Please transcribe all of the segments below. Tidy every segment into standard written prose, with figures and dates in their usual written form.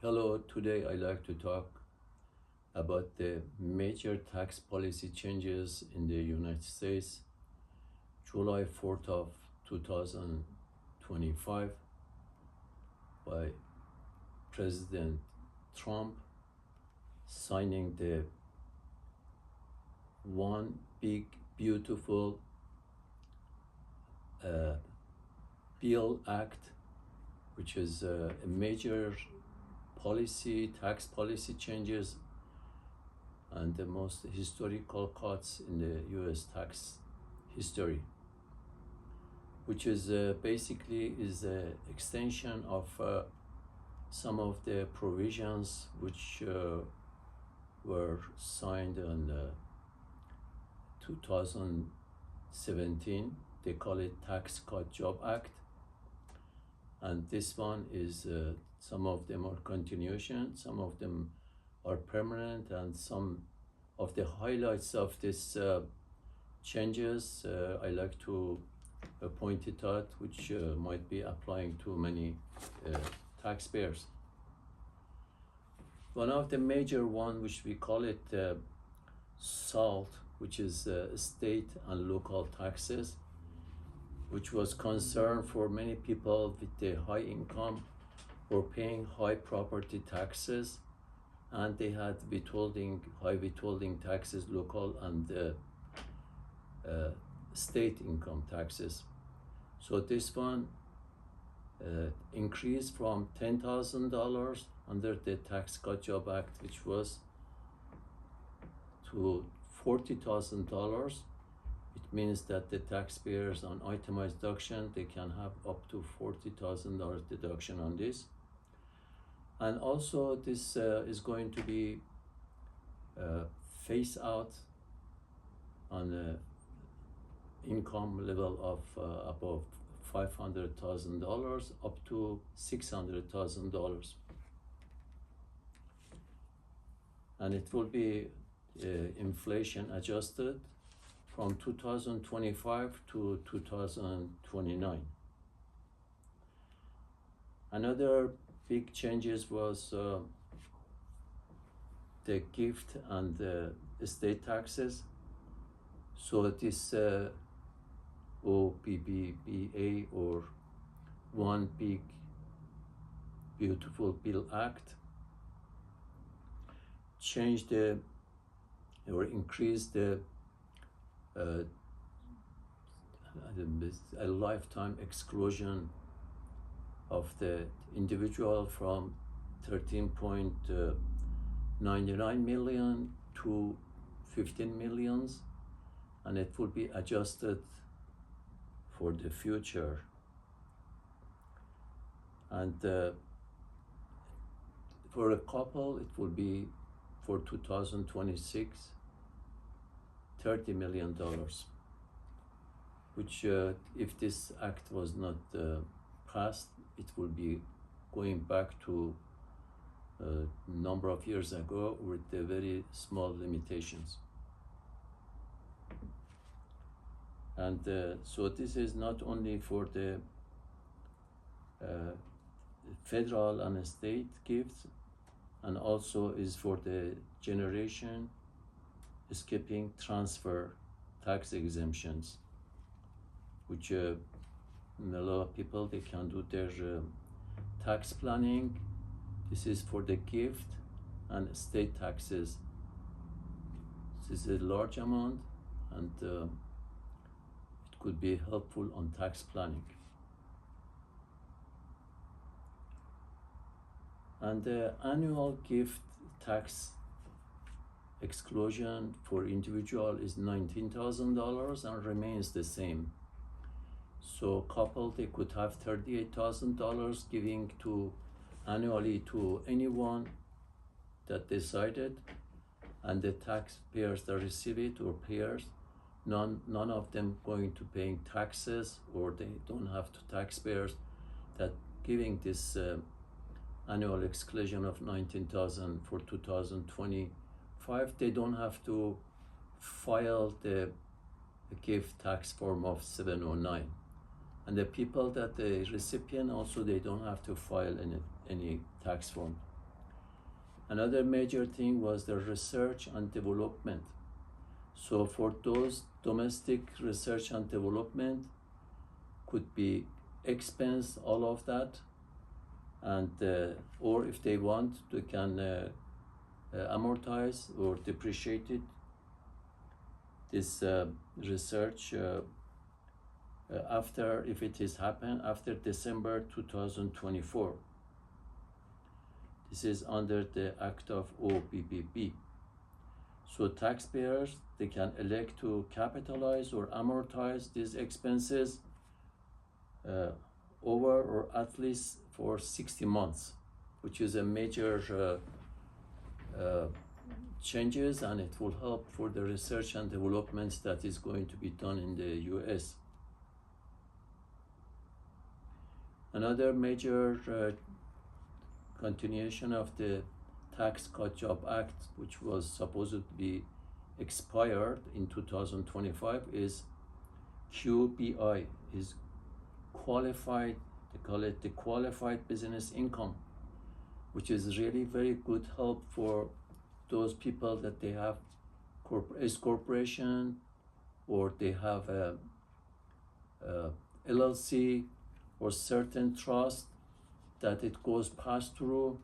Hello, today I'd like to talk about the major tax policy changes in the United States, July 4th of 2025 by President Trump signing the one big beautiful bill act, which is a major tax policy changes and the most historical cuts in the US tax history, which is basically is an extension of some of the provisions which were signed in 2017. They call it Tax Cut Job Act, and this one is some of them are continuation, some of them are permanent, and some of the highlights of this changes I like to point it out, which might be applying to many taxpayers. One of the major one, which we call it SALT, which is state and local taxes, which was concern for many people with the high income or paying high property taxes, and they had high withholding taxes, local and state income taxes. So this one increased from $10,000 under the Tax Cut Job Act, which was to $40,000. It means that the taxpayers on itemized deduction, they can have up to $40,000 deduction on this. And also this is going to be phased out on the income level of above $500,000 up to $600,000. And it will be inflation adjusted from 2025 to 2029. Another big changes was the gift and the estate taxes. So this OBBBA, or One Big Beautiful Bill Act, changed or increased the a lifetime exclusion of the individual from 13.99 million to 15 millions, and it will be adjusted for the future. And for a couple, it will be for 2026 $30 million, which if this act was not passed, it will be going back to a number of years ago with the very small limitations. And so this is not only for the federal and state gifts, and also is for the generation skipping transfer tax exemptions, which a lot of people, they can do their tax planning. This is for the gift and state taxes. This is a large amount, and it could be helpful on tax planning. And the annual gift tax exclusion for individual is $19,000 and remains the same. So couple, they could have $38,000 giving to annually to anyone that decided, and the taxpayers that receive it, or payers, none of them going to paying taxes, or they don't have to taxpayers that giving this annual exclusion of $19,000 for 2025, they don't have to file the gift tax form of 709. And the people that the recipient also, they don't have to file any tax form. Another major thing was the research and development. So for those domestic research and development could be expense all of that, and or if they want they can amortize or depreciate it. This research after, if it is happen after December 2024. This is under the Act of OBBB. So taxpayers, they can elect to capitalize or amortize these expenses over or at least for 60 months, which is a major changes, and it will help for the research and developments that is going to be done in the US. Another major continuation of the Tax Cut Job Act, which was supposed to be expired in 2025, is QBI, is qualified, they call it the qualified business income, which is really very good help for those people that they have S corporation, or they have a LLC or certain trust that it goes pass through.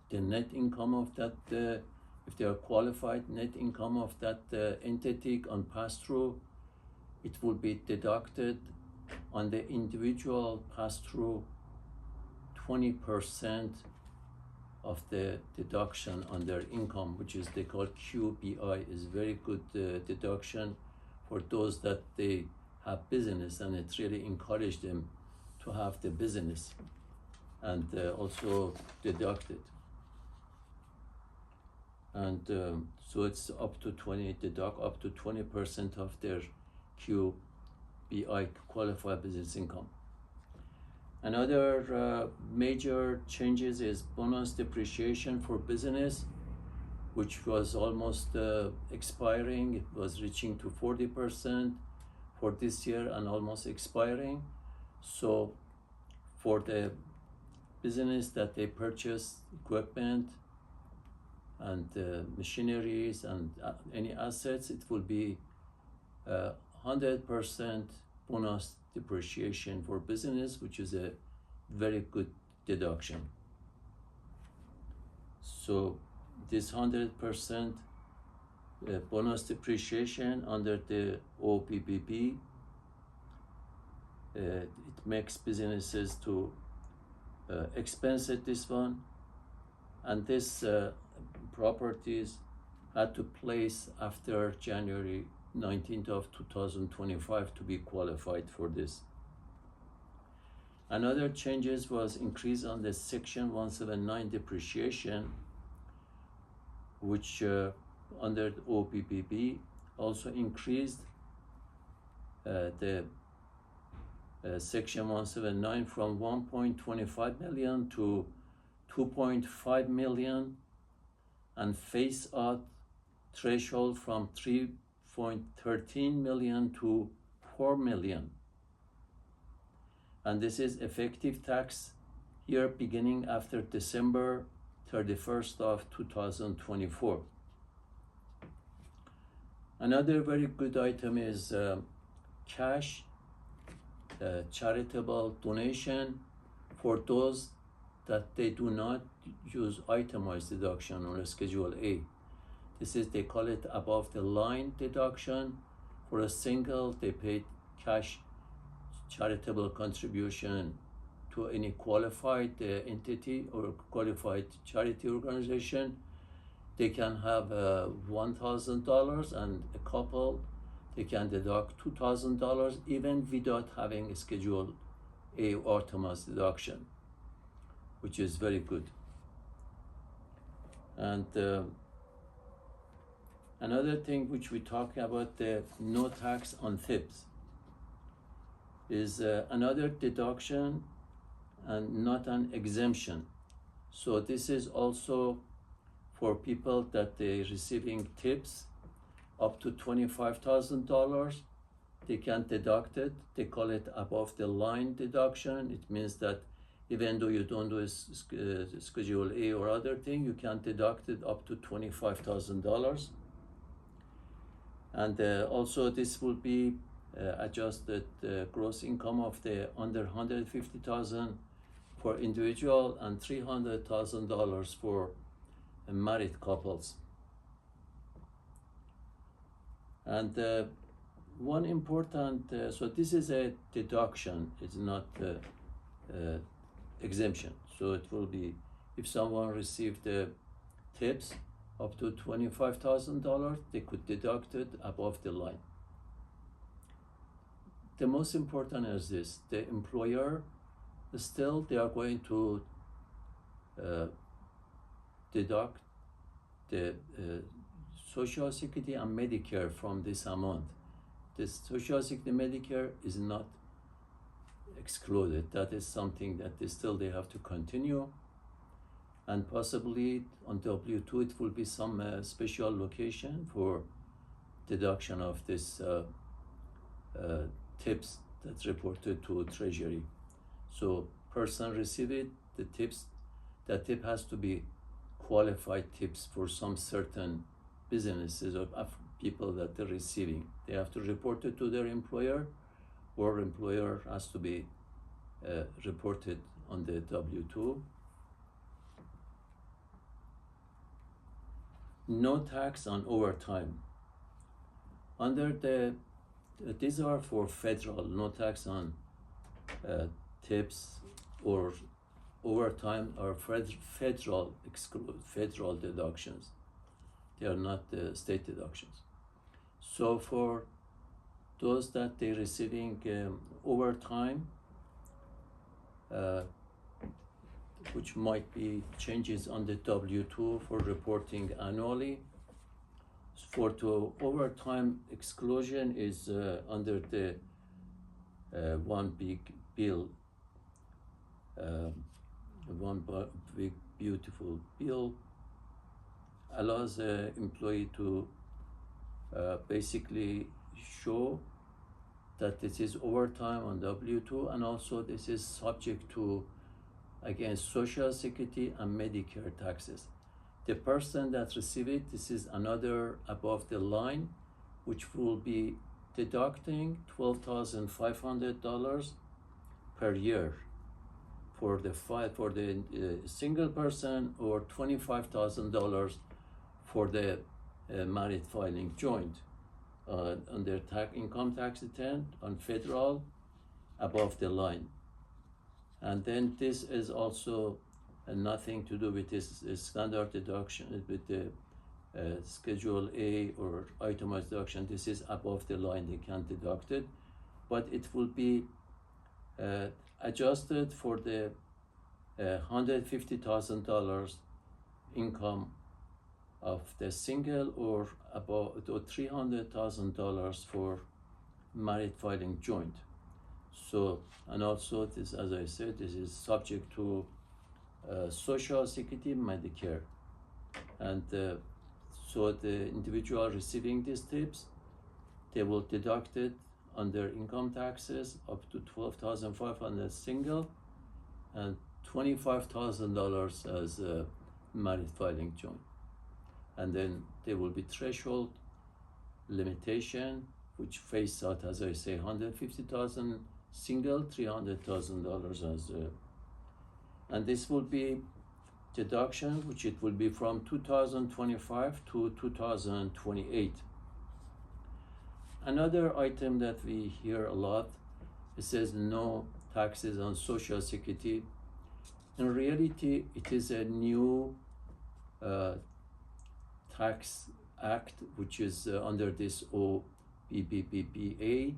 The net income of that, if they are qualified, net income of that entity on pass through, it will be deducted on the individual pass through 20% of the deduction on their income, which is they call QBI, is very good deduction for those that they have business, and it really encourage them to have the business and also deduct it. And so it's up to 20% of their QBI, qualified business income. Another major changes is bonus depreciation for business, which was almost expiring. It was reaching to 40% for this year and almost expiring. So for the business that they purchase equipment and machineries and any assets, it will be 100% bonus depreciation for business, which is a very good deduction. So this 100% bonus depreciation under the OBBB, it makes businesses to expense at this one, and this properties had to place after January 19th of 2025 to be qualified for this. Another changes was increase on the Section 179 depreciation, which under the OBBB also increased the Section 179 from 1.25 million to 2.5 million, and phase out threshold from 3.13 million to 4 million. And this is effective tax year beginning after December 31st of 2024. Another very good item is cash charitable donation for those that they do not use itemized deduction or Schedule A. This is, they call it above the line deduction. For a single, they pay cash charitable contribution to any qualified entity or qualified charity organization. They can have $1,000, and a couple, they can deduct $2,000 even without having a Schedule A itemized deduction, which is very good. And another thing which we talk about, the no tax on tips, is another deduction and not an exemption. So this is also for people that they're receiving tips up to $25,000. They can deduct it. They call it above the line deduction. It means that Even though you don't do a Schedule A or other thing, you can deduct it up to $25,000. And also this will be adjusted gross income of the under 150,000 for individual and $300,000 for married couples. And one important, so this is a deduction, it's not exemption. So it will be, if someone received tips up to $25,000, they could deduct it above the line. The most important is this: the employer, still they are going to deduct the Social Security and Medicare from this amount. This Social Security Medicare is not excluded. That is something that they have to continue. And possibly on W-2 it will be some special location for deduction of this tips that's reported to Treasury. So person receive it, the tips, that tip has to be qualified tips for some certain businesses or people that they're receiving. They have to report it to their employer, or employer has to be reported on the W-2. No tax on overtime. Under these are for federal, no tax on tips or overtime are federal deductions. They are not state deductions. So for those that they're receiving overtime, which might be changes on the W-2 for reporting annually. For the overtime exclusion is under the one big bill, one big beautiful bill allows the employee to basically show that this is overtime on W-2, and also this is subject to, again, Social Security and Medicare taxes. The person that receives it, this is another above the line, which will be deducting $12,500 per year for the single person, or $25,000 for the married filing joint on their income tax return on federal above the line. And then this is also nothing to do with this standard deduction with the Schedule A or itemized deduction. This is above the line, they can't deduct it, but it will be adjusted for the $150,000 income of the single, or about $300,000 for married filing joint. So, and also this, as I said, this is subject to Social Security, Medicare. And so the individual receiving these tips, they will deduct it on their income taxes up to $12,500 single, and $25,000 as a married filing joint. And then there will be threshold limitation, which phase out, as I say, $150,000 single, $300,000 as and this will be deduction, which it will be from 2025 to 2028. Another item that we hear a lot, it says no taxes on Social Security. In reality, it is a new tax act, which is under this OBBBA.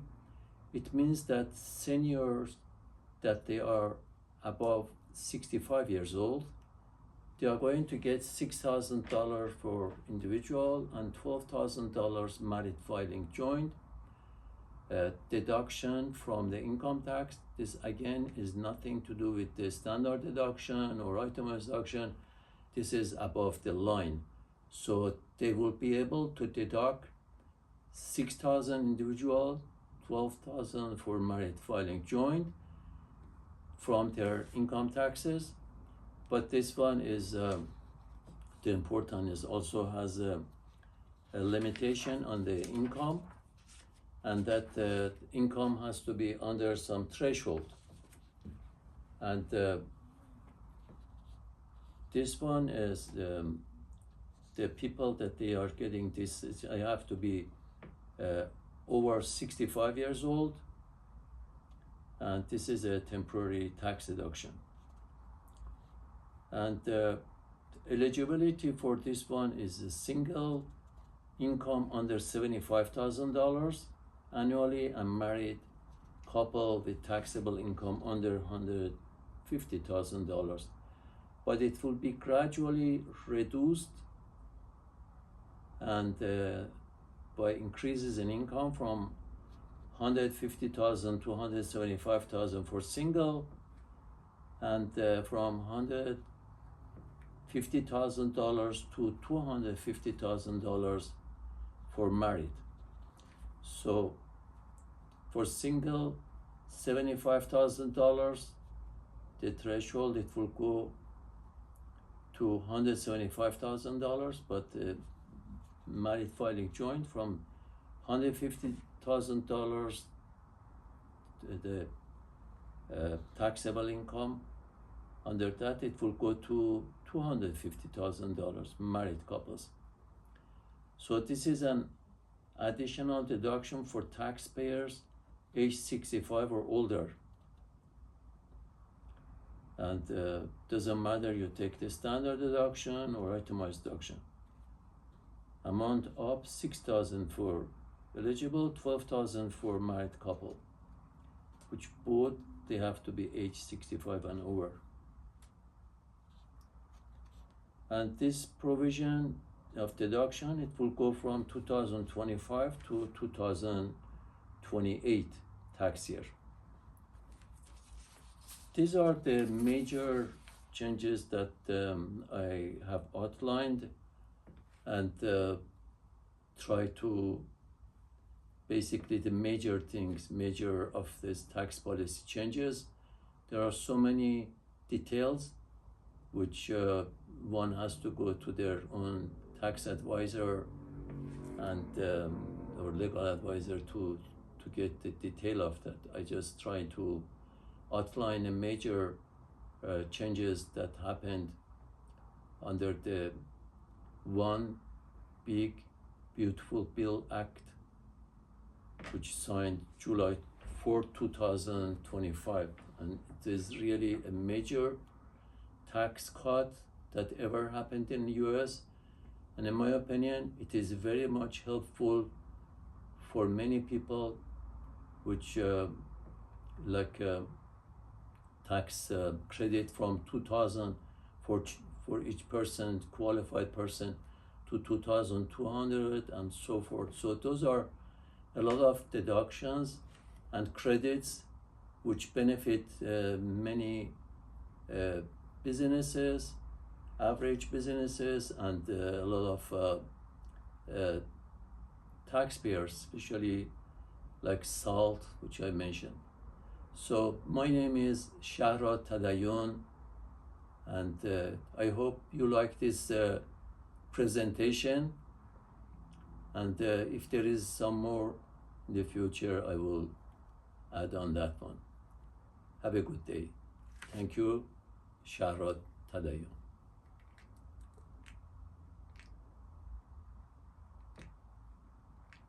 It means that seniors that they are above 65 years old, they are going to get $6,000 for individual and $12,000 married filing joint deduction from the income tax. This again is nothing to do with the standard deduction or itemized deduction. This is above the line. So they will be able to deduct $6,000 individual, $12,000 for married filing joint, from their income taxes. But this one is the important is also has a limitation on the income, and that the income has to be under some threshold. And this one is the people that they are getting this. I have to be over 65 years old, and this is a temporary tax deduction. And eligibility for this one is a single income under $75,000 annually, and married couple with taxable income under $150,000. But it will be gradually reduced, and by increases in income from $150,000 to $175,000 for single, and from $150,000 to $250,000 for married. So for single, $75,000, the threshold, it will go to $175,000, but married filing joint from $150,000, the taxable income, under that it will go to $250,000, married couples. So this is an additional deduction for taxpayers age 65 or older. And doesn't matter you take the standard deduction or itemized deduction. Amount up $6,000 for eligible, $12,000 for married couple, which both they have to be age 65 and over. And this provision of deduction, it will go from 2025 to 2028 tax year. These are the major changes that I have outlined, and try to basically the major of this tax policy changes. There are so many details which one has to go to their own tax advisor and or legal advisor to get the detail of that. I just try to outline the major changes that happened under the one big beautiful bill act, which signed July 4, 2025, and it is really a major tax cut that ever happened in the US, and in my opinion it is very much helpful for many people, which like tax credit from $2,000 for each person, qualified person, to $2,200 and so forth. So those are a lot of deductions and credits which benefit many businesses, average businesses, and a lot of taxpayers, especially like SALT, which I mentioned. So my name is Shahrad Tadayun, and I hope you like this presentation, and if there is some more in the future, I will add on that one. Have a good day. Thank you, Shahrad Tadayun.